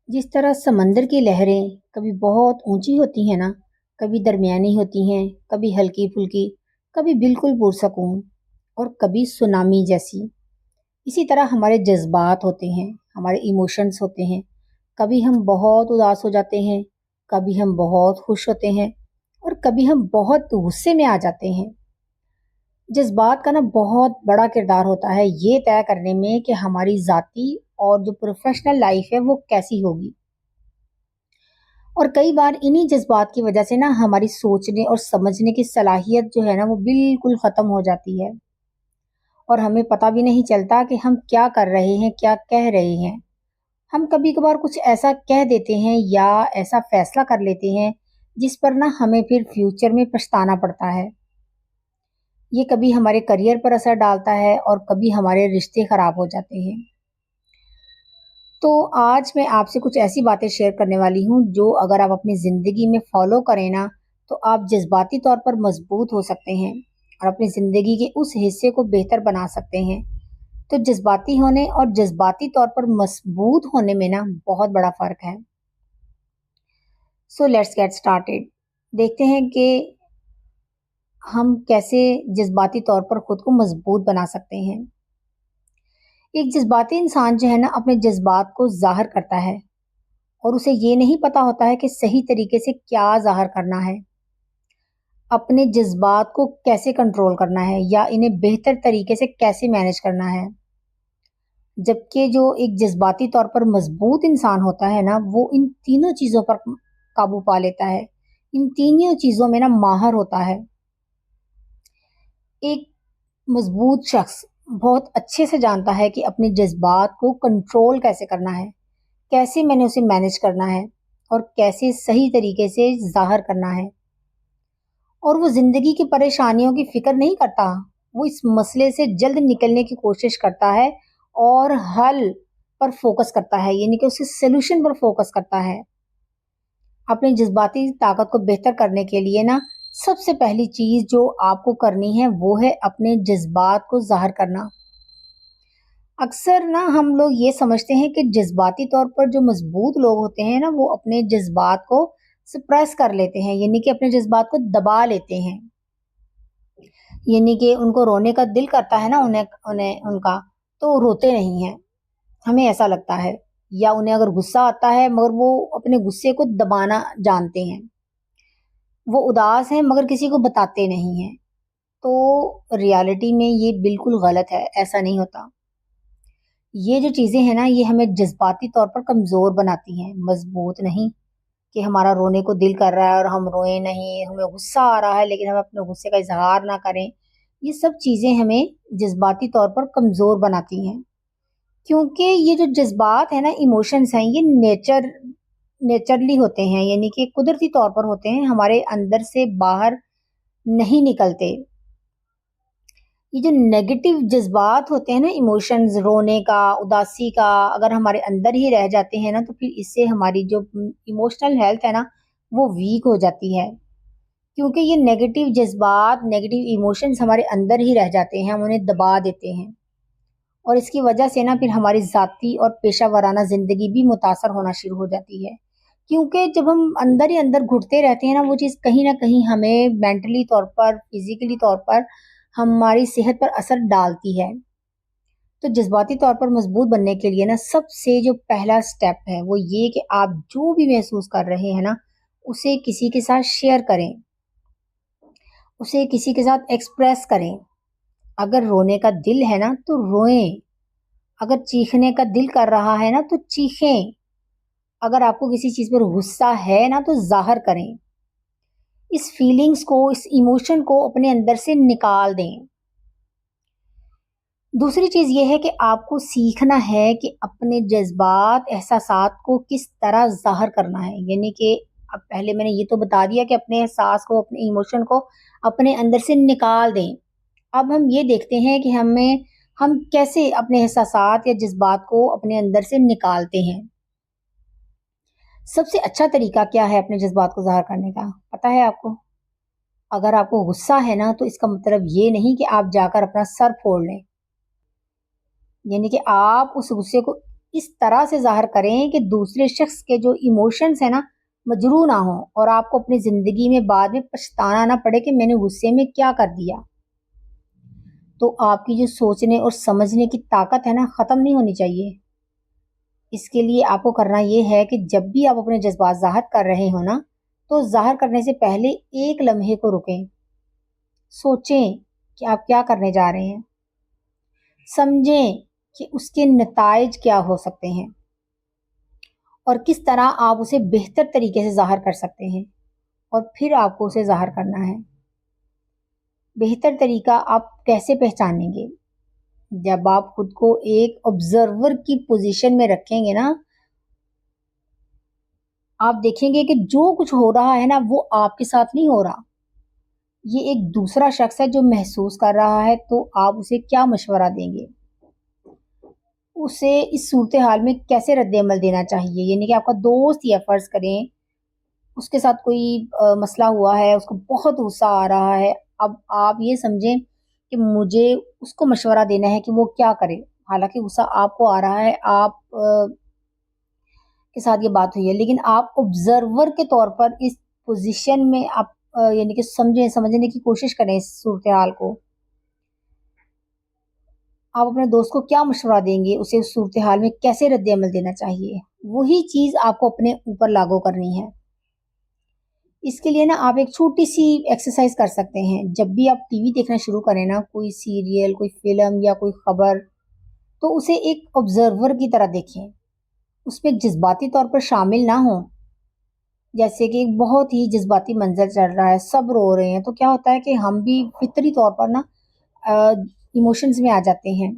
जिस तरह समंदर की लहरें कभी बहुत ऊंची होती हैं ना, कभी दरमियानी होती हैं, कभी हल्की फुल्की, कभी बिल्कुल पुरसकून और कभी सुनामी जैसी। इसी तरह हमारे जज्बात होते हैं, हमारे इमोशंस होते हैं। कभी हम बहुत उदास हो जाते हैं, कभी हम बहुत खुश होते हैं और कभी हम बहुत गुस्से में आ जाते हैं। जज्बात का ना बहुत बड़ा किरदार होता है ये तय करने में कि हमारी ज़ाती और जो प्रोफेशनल लाइफ है वो कैसी होगी। और कई बार इन्हीं जज्बात की वजह से ना हमारी सोचने और समझने की सलाहियत जो है ना वो बिल्कुल ख़त्म हो जाती है और हमें पता भी नहीं चलता कि हम क्या कर रहे हैं, क्या कह रहे हैं। हम कभी कभार कुछ ऐसा कह देते हैं या ऐसा फैसला कर लेते हैं जिस पर ना हमें फिर फ्यूचर में पछताना पड़ता है। ये कभी हमारे करियर पर असर डालता है और कभी हमारे रिश्ते खराब हो जाते हैं। तो आज मैं आपसे कुछ ऐसी बातें शेयर करने वाली हूँ जो अगर आप अपनी ज़िंदगी में फॉलो करें ना, तो आप जज्बाती तौर पर मजबूत हो सकते हैं और अपनी ज़िंदगी के उस हिस्से को बेहतर बना सकते हैं। तो जज्बाती होने और जज्बाती तौर पर मजबूत होने में ना बहुत बड़ा फ़र्क है। So let's get started. देखते हैं कि हम कैसे जज्बाती तौर पर खुद को मजबूत बना सकते हैं। एक जज्बाती इंसान जो है ना अपने जज्बात को ज़ाहिर करता है और उसे ये नहीं पता होता है कि सही तरीके से क्या ज़ाहिर करना है, अपने जज्बात को कैसे कंट्रोल करना है या इन्हें बेहतर तरीके से कैसे मैनेज करना है। जबकि जो एक जज्बाती तौर पर मजबूत इंसान होता है ना, वो इन तीनों चीज़ों पर काबू पा लेता है, इन तीनों चीज़ों में ना माहिर होता है। एक मजबूत शख्स बहुत अच्छे से जानता है कि अपने जज्बात को कंट्रोल कैसे करना है, कैसे मैंने उसे मैनेज करना है और कैसे सही तरीके से ज़ाहिर करना है। और वो ज़िंदगी की परेशानियों की फ़िक्र नहीं करता, वो इस मसले से जल्द निकलने की कोशिश करता है और हल पर फ़ोकस करता है, यानी कि उसके सॉल्यूशन पर फ़ोकस करता है। अपनी जज़्बाती ताकत को बेहतर करने के लिए ना सबसे पहली चीज़ जो आपको करनी है वो है अपने जज़्बात को ज़ाहिर करना। अक्सर ना हम लोग ये समझते हैं कि जज़्बाती तौर पर जो मज़बूत लोग होते हैं ना वो अपने जज़्बात को सप्रेस कर लेते हैं, यानी कि अपने जज़्बात को दबा लेते हैं। यानी कि उनको रोने का दिल करता है ना उन्हें उन्हें उनका, तो रोते नहीं हैं, हमें ऐसा लगता है। या उन्हें अगर गुस्सा आता है मगर वो अपने गुस्से को दबाना जानते हैं। वो उदास हैं मगर किसी को बताते नहीं हैं। तो रियलिटी में ये बिल्कुल गलत है, ऐसा नहीं होता। ये जो चीज़ें हैं ना ये हमें जज़्बाती तौर पर कमज़ोर बनाती हैं, मज़बूत नहीं। कि हमारा रोने को दिल कर रहा है और हम रोएँ नहीं, हमें गुस्सा आ रहा है लेकिन हम अपने गुस्से का इज़हार ना करें। ये सब चीज़ें हमें जज़्बाती तौर पर कमज़ोर बनाती हैं। क्योंकि ये जो जज़्बात है ना, इमोशंस हैं, ये नेचरली होते हैं, यानी कि कुदरती तौर पर होते हैं, हमारे अंदर से बाहर नहीं निकलते। ये जो नेगेटिव जज़्बात होते हैं ना, इमोशंस रोने का, उदासी का, अगर हमारे अंदर ही रह जाते हैं ना, तो फिर इससे हमारी जो इमोशनल हेल्थ है ना, वो वीक हो जाती है। क्योंकि ये नेगेटिव जज़्बात, नेगेटिव इमोशंस हमारे अंदर ही रह जाते हैं, हम उन्हें दबा देते हैं। और इसकी वजह से ना फिर हमारी ज़ाती और पेशा वराना ज़िंदगी भी मुतासर होना शुरू हो जाती है। क्योंकि जब हम अंदर ही अंदर घुटते रहते हैं ना, वो चीज़ कहीं न कहीं हमें मेंटली तौर पर, फिज़िकली तौर पर हमारी सेहत पर असर डालती है। तो जज़्बाती तौर पर मज़बूत बनने के लिए ना सबसे जो पहला स्टेप है, वो ये कि आप जो भी महसूस कर रहे हैं ना, उसे किसी के साथ शेयर करें, उसे किसी के साथ एक्सप्रेस करें। अगर रोने का दिल है ना, तो रोएँ। अगर चीखने का दिल कर रहा है ना तो चीखें। अगर आपको किसी चीज़ पर गुस्सा है ना तो ज़ाहिर करें। इस फीलिंग्स को, इस इमोशन को अपने अंदर से निकाल दें। दूसरी चीज़ ये है कि आपको सीखना है कि अपने जज़्बात, एहसासात को किस तरह ज़ाहिर करना है। यानी कि अब पहले मैंने ये तो बता दिया कि अपने एहसास को, अपने इमोशन को अपने अंदर से निकाल दें। अब हम ये देखते हैं कि हम कैसे अपने एहसासात या जज़्बात को अपने अंदर से निकालते हैं। सबसे अच्छा तरीका क्या है अपने जज़्बात को ज़ाहिर करने का, पता है आपको? अगर आपको गुस्सा है ना, तो इसका मतलब ये नहीं कि आप जाकर अपना सर फोड़ लें। यानी कि आप उस गुस्से को इस तरह से ज़ाहिर करें कि दूसरे शख्स के जो इमोशंस हैं ना मजरू ना हो, और आपको अपनी ज़िंदगी में बाद में पछताना ना पड़े कि मैंने गुस्से में क्या कर दिया। तो आपकी जो सोचने और समझने की ताकत है ना ख़त्म नहीं होनी चाहिए। इसके लिए आपको करना ये है कि जब भी आप अपने जज्बात ज़ाहिर कर रहे हो ना, तो ज़ाहिर करने से पहले एक लम्हे को रुकें, सोचें कि आप क्या करने जा रहे हैं, समझें कि उसके नताइज क्या हो सकते हैं और किस तरह आप उसे बेहतर तरीके से ज़ाहिर कर सकते हैं, और फिर आपको उसे ज़ाहिर करना है। बेहतर तरीका आप कैसे पहचानेंगे? जब आप खुद को एक ऑब्जर्वर की पोजीशन में रखेंगे ना, आप देखेंगे कि जो कुछ हो रहा है ना वो आपके साथ नहीं हो रहा, ये एक दूसरा शख्स है जो महसूस कर रहा है। तो आप उसे क्या मशवरा देंगे, उसे इस सूरत हाल में कैसे रद्द अमल देना चाहिए? यानी कि आपका दोस्त या फ़र्ज़ करें उसके साथ कोई मसला हुआ है, उसको बहुत गुस्सा आ रहा है। अब आप ये समझें कि मुझे उसको मशवरा देना है कि वो क्या करे। हालाँकि गुस्सा आपको आ रहा है, आप के साथ ये बात हुई है, लेकिन आप ऑब्जर्वर के तौर पर इस पोज़ीशन में आप यानी कि समझने की कोशिश करें इस सूरत-ए-हाल को। आप अपने दोस्त को क्या मशवरा देंगे, उसे उस सूरत-ए-हाल में कैसे रद्द-ए-अमल देना चाहिए? वही चीज़ आपको अपने ऊपर लागू करनी है। इसके लिए ना आप एक छोटी-सी एक्सरसाइज़ कर सकते हैं। जब भी आप टीवी देखना शुरू करें ना, कोई सीरियल, कोई फ़िल्म या कोई ख़बर, तो उसे एक ऑब्जर्वर की तरह देखें। उसमें जज़्बाती तौर पर शामिल ना हों। जैसे कि एक बहुत ही जज़्बाती मंज़र चल रहा है, सब रो रहे हैं, तो क्या होता है कि हम भी फ़ितरी तौर पर ना अ, इमोशंस में आ जाते हैं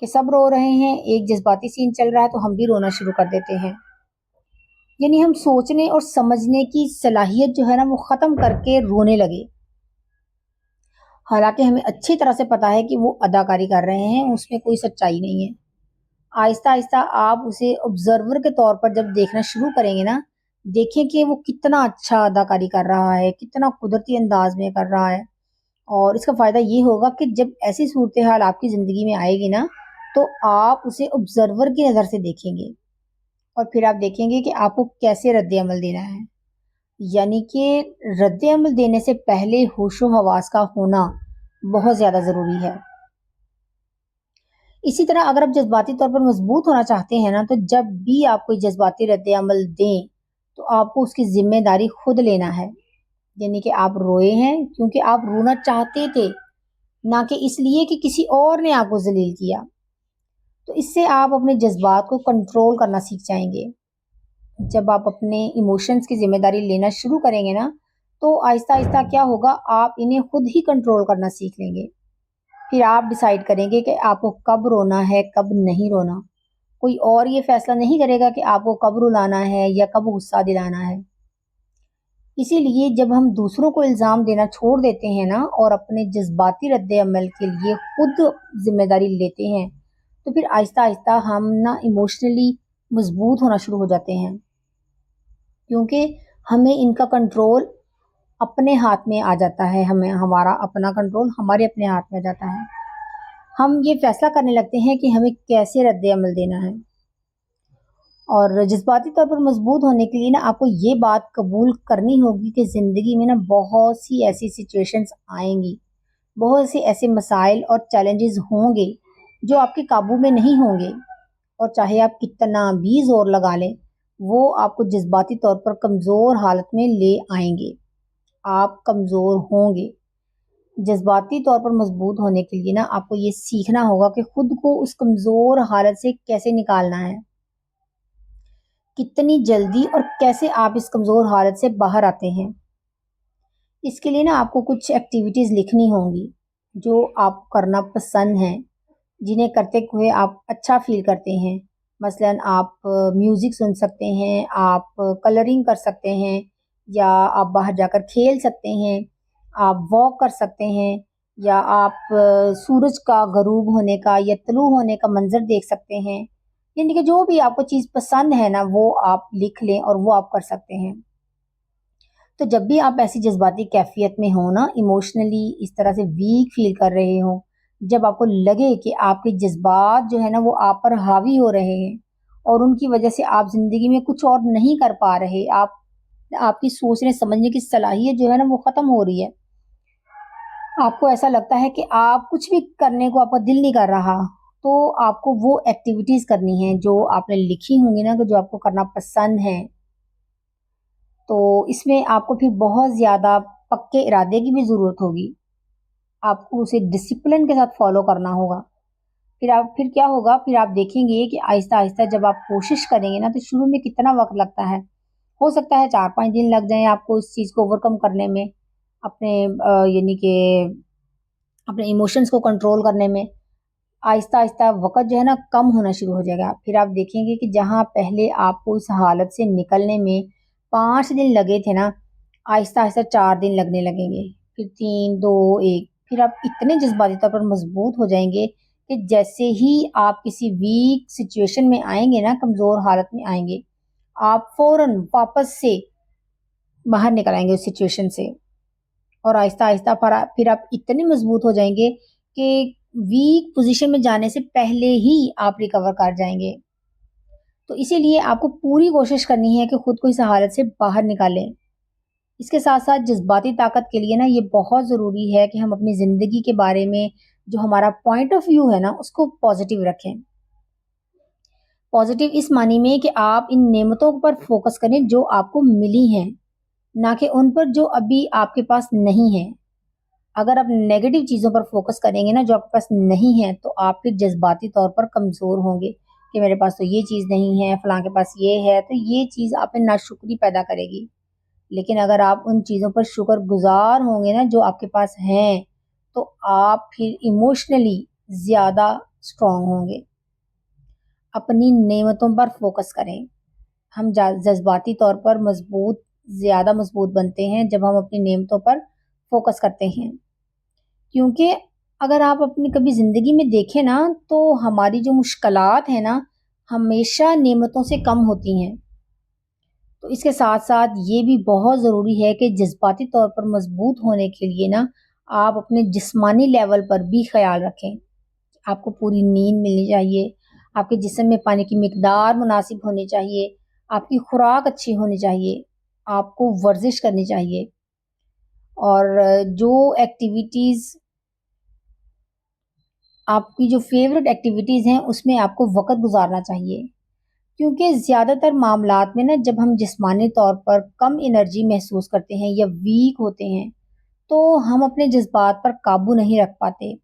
कि सब रो रहे हैं, एक जज़्बाती सीन चल रहा है, तो हम भी रोना शुरू कर देते हैं। यानी हम सोचने और समझने की सलाहियत जो है ना वो ख़त्म करके रोने लगे। हालाँकि हमें अच्छी तरह से पता है कि वो अदाकारी कर रहे हैं, उसमें कोई सच्चाई नहीं है। आहिस्ता-आहिस्ता आप उसे ऑब्ज़र्वर के तौर पर जब देखना शुरू करेंगे ना, देखें कि वो कितना अच्छा अदाकारी कर रहा है, कितना कुदरती अंदाज़ में कर रहा है। और इसका फ़ायदा ये होगा कि जब ऐसी सूरत-ए-हाल आपकी ज़िंदगी में आएगी ना, तो आप उसे ऑब्ज़र्वर की नज़र से देखेंगे और फिर आप देखेंगे कि आपको कैसे रद्द-ए-अमल देना है। यानी कि रद्द-ए-अमल देने से पहले होशो-हवास का होना बहुत ज़्यादा ज़रूरी है। इसी तरह अगर आप जज़्बाती तौर पर मज़बूत होना चाहते हैं ना, तो जब भी आप कोई जज़्बाती रद्द-ए-अमल दें, तो आपको उसकी ज़िम्मेदारी खुद लेना है। यानी कि आप रोए हैं क्योंकि आप रोना चाहते थे, ना कि इसलिए कि किसी और ने आपको ज़लील किया। तो इससे आप अपने जज़्बात को कंट्रोल करना सीख जाएँगे। जब आप अपने इमोशंस की ज़िम्मेदारी लेना शुरू करेंगे ना, तो आहिस्ता-आहिस्ता क्या होगा, आप इन्हें खुद ही कंट्रोल करना सीख लेंगे। फिर आप डिसाइड करेंगे कि आपको कब रोना है, कब नहीं रोना। कोई और ये फ़ैसला नहीं करेगा कि आपको कब रुलाना है या कब गुस्सा दिलाना है। इसीलिए जब हम दूसरों को इल्ज़ाम देना छोड़ देते हैं ना और अपने जज़्बाती रद्द-ए-अमल के लिए खुद ज़िम्मेदारी लेते हैं, तो फिर आहिस्ता-आहिस्ता हम ना इमोशनली मज़बूत होना शुरू हो जाते हैं। क्योंकि हमें इनका कंट्रोल अपने हाथ में आ जाता है, हमें हमारा अपना कंट्रोल हमारे अपने हाथ में आ जाता है। हम ये फ़ैसला करने लगते हैं कि हमें कैसे रद्द-ए-अमल देना है। और जज़्बाती तौर पर मज़बूत होने के लिए ना आपको ये बात कबूल करनी होगी कि ज़िंदगी में ना बहुत सी ऐसी सिचुएशंस आएँगी, बहुत से ऐसे मसाइल और चैलेंजेस होंगे जो आपके काबू में नहीं होंगे, और चाहे आप कितना भी ज़ोर लगा लें, वो आपको जज़्बाती तौर पर कमज़ोर हालत में ले आएँगे। आप कमज़ोर होंगे। जज़्बाती तौर पर मज़बूत होने के लिए ना आपको ये सीखना होगा कि खुद को उस कमज़ोर हालत से कैसे निकालना है। कितनी जल्दी और कैसे आप इस कमज़ोर हालत से बाहर आते हैं। इसके लिए ना आपको कुछ एक्टिविटीज़ लिखनी होंगी, जो आप करना पसंद हैं, जिन्हें करते हुए आप अच्छा फ़ील करते हैं। मसलन आप म्यूज़िक सुन सकते हैं, आप कलरिंग कर सकते हैं, या आप बाहर जाकर खेल सकते हैं, आप वॉक कर सकते हैं, या आप सूरज का ग़रूब होने का या तुलू होने का मंज़र देख सकते हैं। यानी कि जो भी आपको चीज़ पसंद है ना, वो आप लिख लें और वो आप कर सकते हैं। तो जब भी आप ऐसी जज़्बाती कैफ़ियत में हो ना, इमोशनली इस तरह से वीक फ़ील कर रहे हों, जब आपको लगे कि आपके जज्बात जो है ना वो आप पर हावी हो रहे हैं और उनकी वजह से आप ज़िंदगी में कुछ और नहीं कर पा रहे, आपकी सोचने समझने की सलाहियत जो है ना वो ख़त्म हो रही है। आपको ऐसा लगता है कि आप कुछ भी करने को आपका दिल नहीं कर रहा, तो आपको वो एक्टिविटीज़ करनी है जो आपने लिखी होंगी ना, कि जो आपको करना पसंद है। तो इसमें आपको फिर बहुत ज़्यादा पक्के इरादे की भी ज़रूरत होगी। आपको उसे डिसिप्लिन के साथ फॉलो करना होगा। फिर क्या होगा, फिर आप देखेंगे कि आहिस्ता-आहिस्ता जब आप कोशिश करेंगे ना, तो शुरू में कितना वक़्त लगता है। हो सकता है 4-5 दिन लग जाएँ आपको इस चीज़ को ओवरकम करने में, अपने यानी कि अपने इमोशंस को कंट्रोल करने में। आहिस्ता-आहिस्ता वक़्त जो है ना कम होना शुरू हो जाएगा। फिर आप देखेंगे कि जहाँ पहले आपको इस हालत से निकलने में 5 दिन लगे थे ना, आहिस्ता-आहिस्ता 4 दिन लगने लगेंगे, फिर 3, 2, 1। फिर आप इतने जज़्बाती तौर पर मज़बूत हो जाएँगे कि जैसे ही आप किसी वीक सिचुएशन में आएँगे ना, कमज़ोर हालत में आएँगे, आप फ़ौरन वापस से बाहर निकल आएँगे उस सिचुएशन से। और आहिस्ता-आहिस्ता फिर आप इतने मज़बूत हो जाएँगे कि वीक पोज़ीशन में जाने से पहले ही आप रिकवर कर जाएँगे। तो इसीलिए आपको पूरी कोशिश करनी है कि खुद को इस हालत से बाहर निकालें। इसके साथ-साथ जज़्बाती ताकत के लिए ना ये बहुत ज़रूरी है कि हम अपनी ज़िंदगी के बारे में जो हमारा पॉइंट ऑफ व्यू है ना, उसको पॉज़िटिव रखें। पॉज़िटिव इस मानी में कि आप इन नेमतों पर फ़ोकस करें जो आपको मिली हैं, ना कि उन पर जो अभी आपके पास नहीं है। अगर आप नेगेटिव चीज़ों पर फ़ोकस करेंगे ना जो आपके पास नहीं है, तो आप फिर जज़्बाती तौर पर कमज़ोर होंगे कि मेरे पास तो ये चीज़ नहीं है, फलाँ के पास ये है, तो ये चीज़ आप में नाशुक्री पैदा करेगी। लेकिन अगर आप उन चीज़ों पर शुक्रगुज़ार होंगे ना जो आपके पास हैं, तो आप फिर इमोशनली ज़्यादा स्ट्रॉन्ग होंगे। अपनी नेमतों पर फ़ोकस करें। हम जज़्बाती तौर पर ज़्यादा मज़बूत बनते हैं जब हम अपनी नेमतों पर फ़ोकस करते हैं। क्योंकि अगर आप अपनी कभी ज़िंदगी में देखें ना, तो हमारी जो मुश्किलात हैं ना, हमेशा नेमतों से कम होती हैं। तो इसके साथ-साथ ये भी बहुत ज़रूरी है कि जज़्बाती तौर पर मज़बूत होने के लिए ना, आप अपने जिस्मानी लेवल पर भी ख़्याल रखें। आपको पूरी नींद मिलनी चाहिए, आपके जिस्म में पानी की मिकदार मुनासिब होनी चाहिए, आपकी खुराक अच्छी होनी चाहिए, आपको वर्ज़िश करनी चाहिए और जो एक्टिविटीज़ आपकी जो फ़ेवरेट एक्टिविटीज़ हैं, उसमें आपको वक़्त गुज़ारना चाहिए। क्योंकि ज़्यादातर मामलात में ना जब हम जिस्मानी तौर पर कम एनर्जी महसूस करते हैं या वीक होते हैं, तो हम अपने जज़्बात पर काबू नहीं रख पाते।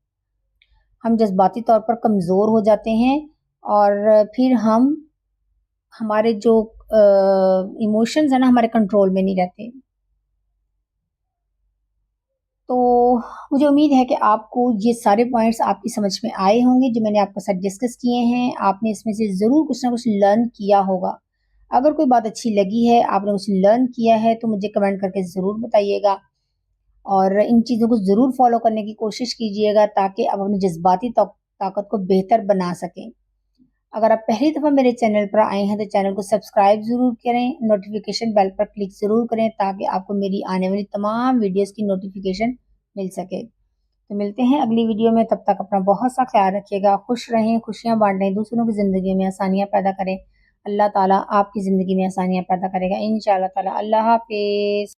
हम जज़्बाती तौर पर कमज़ोर हो जाते हैं और फिर हमारे जो इमोशंस हैं ना हमारे कंट्रोल में नहीं रहते। तो मुझे उम्मीद है कि आपको ये सारे पॉइंट्स आपकी समझ में आए होंगे जो मैंने आपके साथ डिस्कस किए हैं। आपने इसमें से ज़रूर कुछ ना कुछ लर्न किया होगा। अगर कोई बात अच्छी लगी है, आपने कुछ लर्न किया है, तो मुझे कमेंट करके ज़रूर बताइएगा और इन चीज़ों को ज़रूर फॉलो करने की कोशिश कीजिएगा ताकि आप अपनी जज़्बाती ताकत को बेहतर बना सकें। अगर आप पहली दफ़ा मेरे चैनल पर आए हैं तो चैनल को सब्सक्राइब ज़रूर करें, नोटिफिकेशन बेल पर क्लिक ज़रूर करें ताकि आपको मेरी आने वाली तमाम वीडियोस की नोटिफिकेशन मिल सके। तो मिलते हैं अगली वीडियो में, तब तक अपना बहुत सा ख्याल रखिएगा, खुश रहें, खुशियाँ बाँटें, दूसरों की ज़िंदगी में आसानियाँ पैदा करें। अल्लाह ताला आपकी ज़िंदगी में आसानियाँ पैदा करेगा इंशाअल्लाह ताला। अल्लाह हाफ़िज़।